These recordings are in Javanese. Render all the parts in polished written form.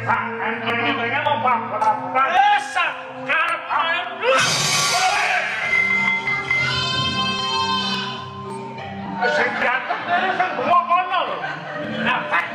sak enteng-entengnya mau babak-babakan. Sak karep ae. Sing diatur sing bawa kono lho. Nah, Pak.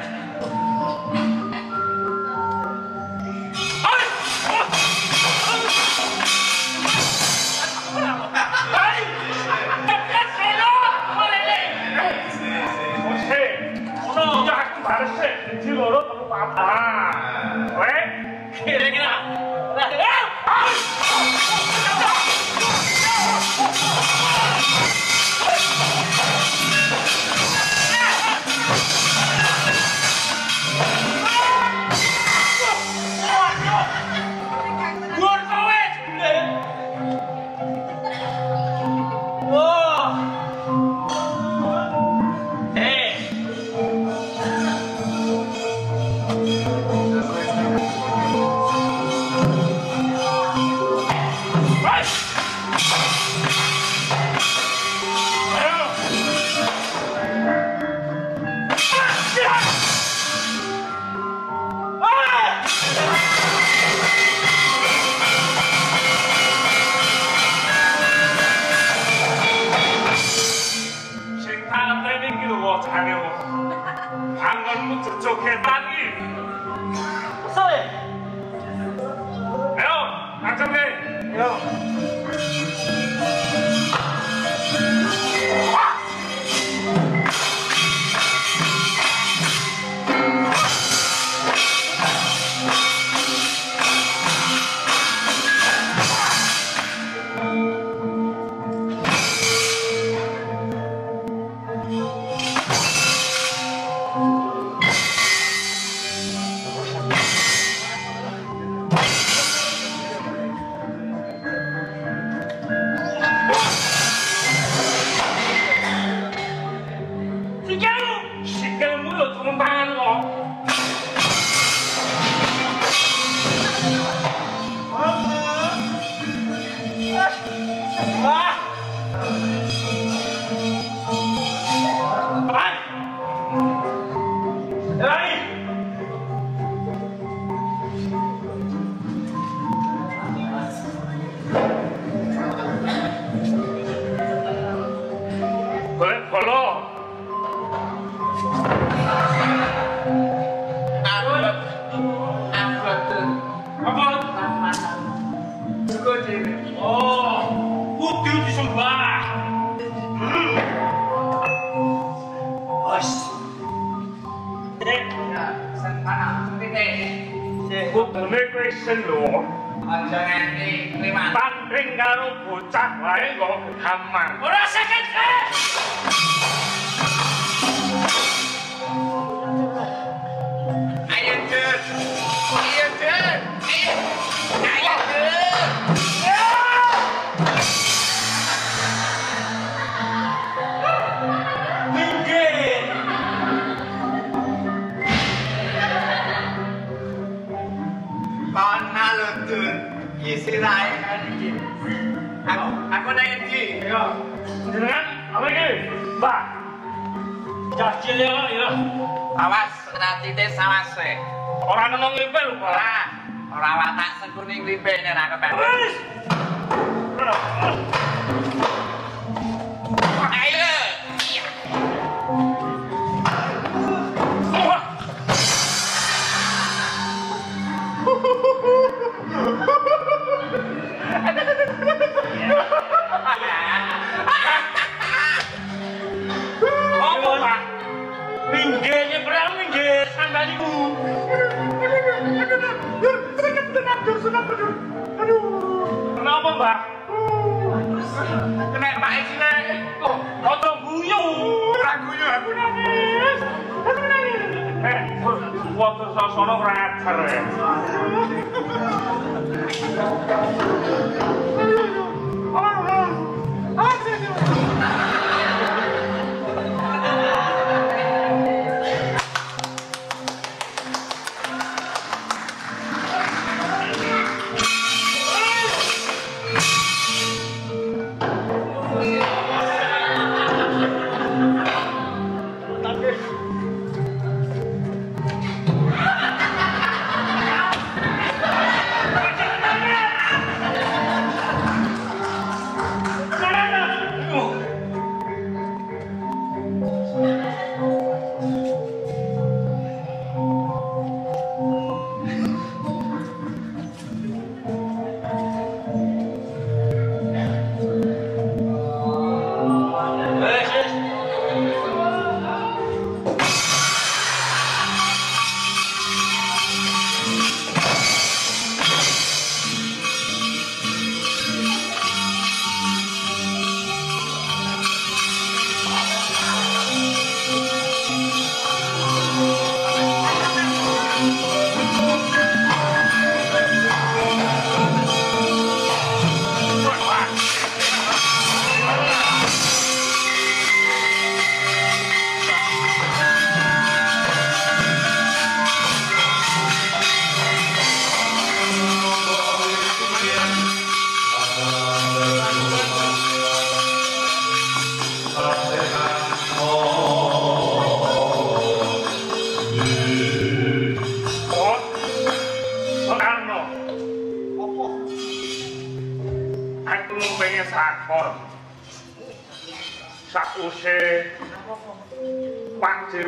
sakuse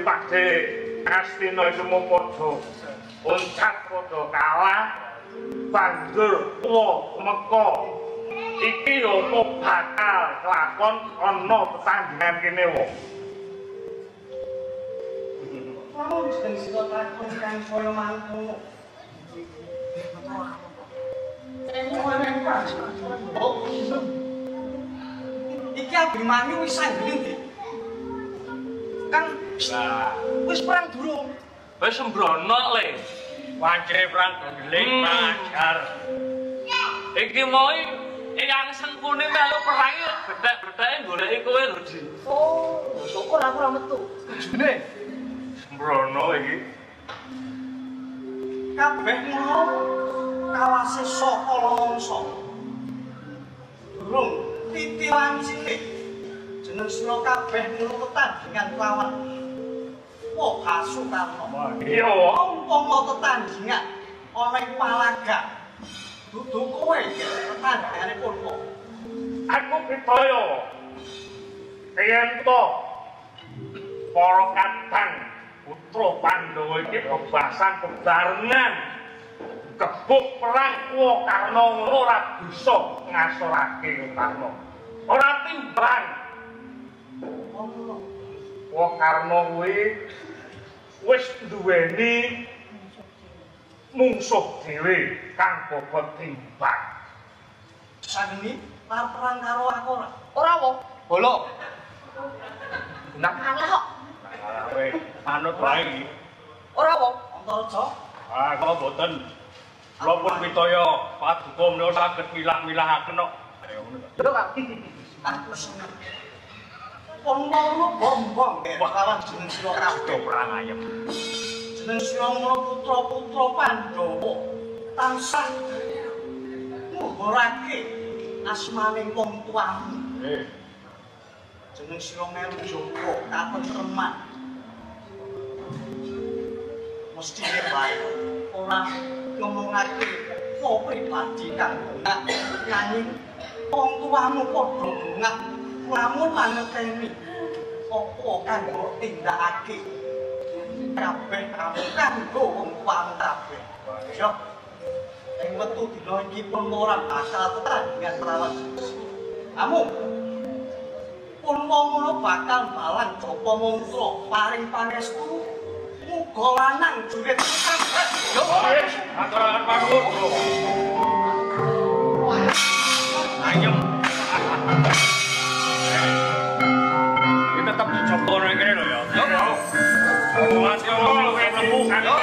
pakde Astina semua padha oncat padha kalah banjur tuwa meka iki yo bakal kelakon ana tetandhingan kene wong Kamu jeneng sira takon kang kaya mangkono. Iki Abimani wis sanggene ndi? Kang wis perang durung. wis sembrono le wancire perang geling pajar iki mau yang sengkune melu perang bedhek-bedheke goleki kowe lho Di Oh, syukur aku ora metu. Jene sembrono iki kabeh mau kawase saka longso. Durung titiwan cilik. Jeneng sira kabeh mulu tetandhingan lawan. Wah, Kasukarno. iya Umpama tetandhingan ana ing Palaga. Dudu kowe tetandhingane Purwa. aku percaya yen to para kadang putra Pandhawa iki bebasan bebarengan gebuk perang Karna ora bisa ngasorake Karna ora timbang Karna kuwi wis duweni mungsuh dhewe kang bobot timbang Sanggeni lar perang karo aku ora. Ora wong. Bolo. Nak kalah kok. kowe manut wae iki Ora wong. Antarja. kula boten kula pun pitaya paduka menawa saged milah-milahaken kok ayo ngono to Lho Kang. Aku seneng. Pon-pon bom-bom bakalan jeneng sira kabeh perang ayem jeneng sira ngono putra-putra Pandhawa tansah nguburake asmaning wong tuamu jeneng sira melu joko katentreman mesti wae ora ngomongake kok pribadi kang enak nanging wong tuamu padha bungah lamun mangerteni apa kang mbok tindakake kabeh kamu kanggo wong tuamu kabeh yo ing metu dina iki pun ora bakal tetandhingan lawan kamu pun ngono bakal balang Japa Mantra paring pangestu muga lanang jurit kabeh yo aturaken panuwun ayem ini tetap dicoba orang kene lho ya Mas yo mlebu yo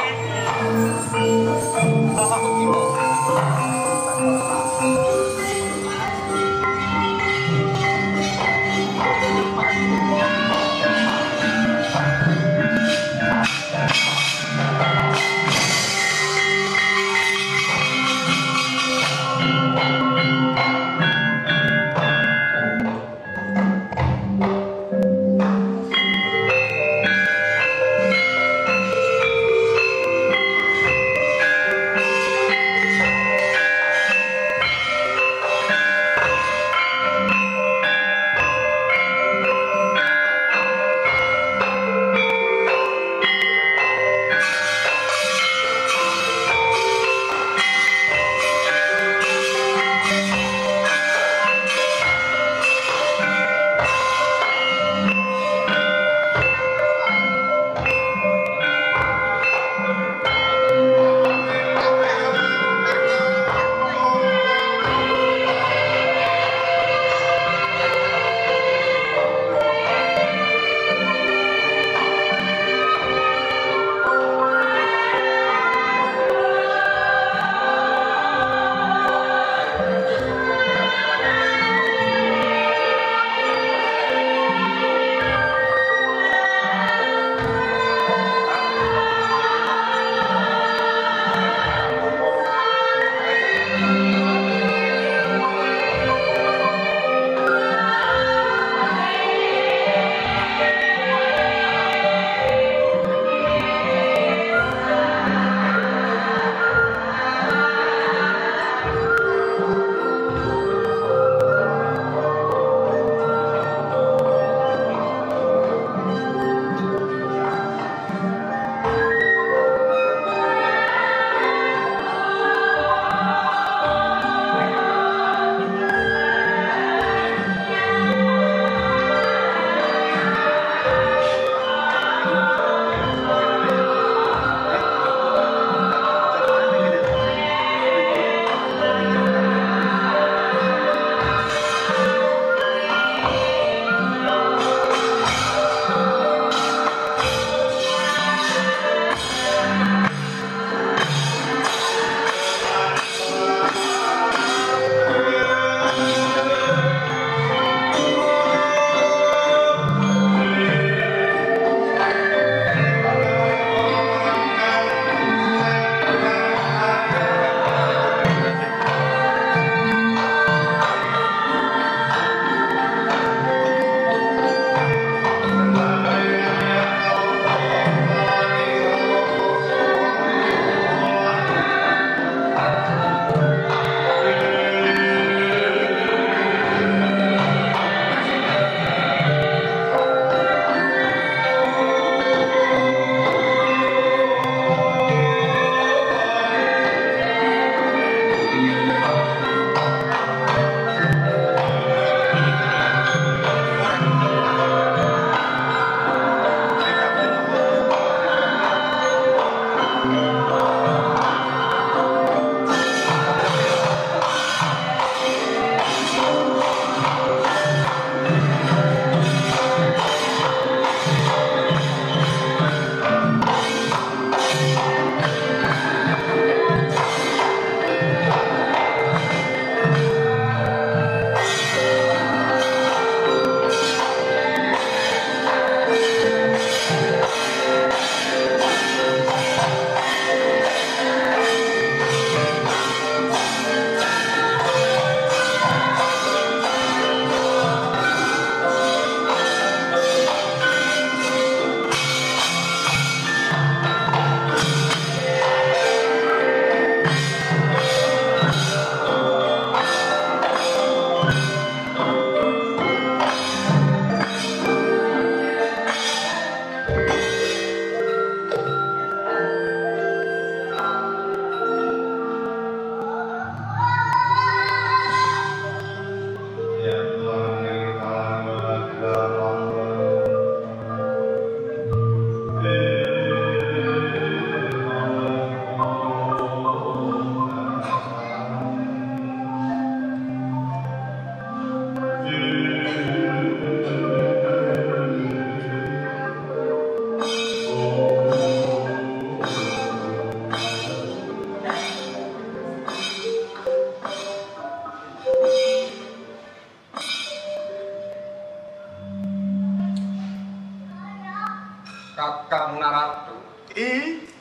Kakang Narado.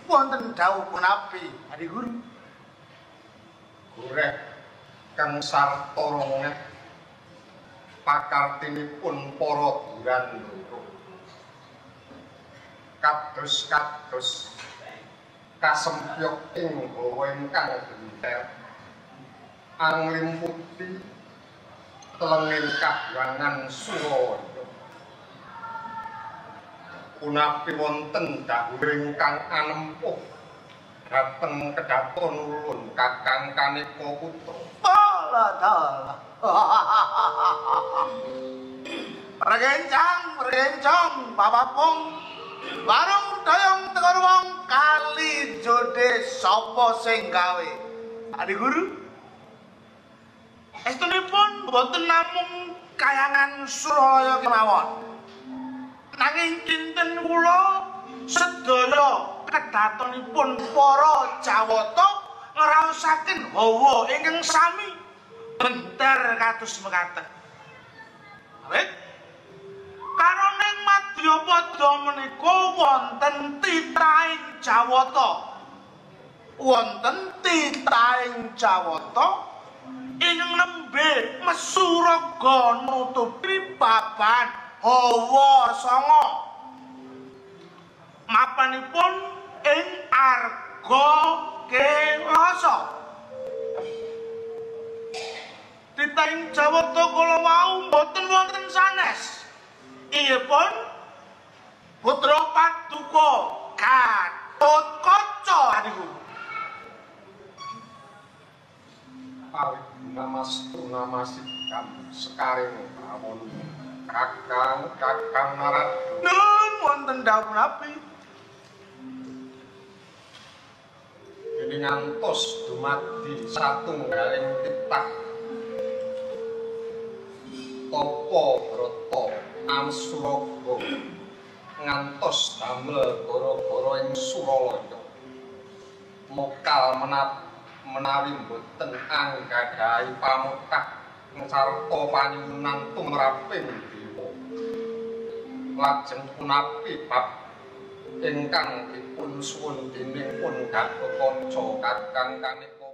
Wonten dawuh punapi, Adi Guru? Goreh kang sarta rongeh pakartinipun para durandara. Kados-kados kasempyok ing hawa ingkang genter anglimputi telenging kahyangan Suraya. Punapi wonten dawuh ingkang anempuh dhateng kedaton ulun Kakang Kaneka Putra. Alah. Regencang, Babapong. Warung dayong tegar wong kali jode sapa sing gawe? Adi Guru? Estunipun boten namung kayangan Suralaya kemawon. Nanging kinten kula sedaya kedatonipun para Jawata ngraosaken hawa ingkang sami benter kados mekaten. Awit karoning Madyapada menika wonten titahing Jawata. Wonten titahing Jawata ingkang nembe mesuraga nutupi baban hawa sanga. Mapanipun ing Arga Kelasa. Titahing Jawata kala wau boten wonten sanes. Inggihpun putra Paduka Gatotkaca adiku. Awit namastu namasikam sekaring awon Kakang Narado. Nun wonten dawuh napi. Ini ngantos dumadi satunggaling titah Tapa Brata Ansuraga ngantos damel gara-gara ing Suralaya. Mokal menawi boten anggadhahi pamukah sarta panyuwunan tumraping dewa. Lajeng punapi bab ingkang dipun suwun dening pun Gatotkaca Kakang Kaneka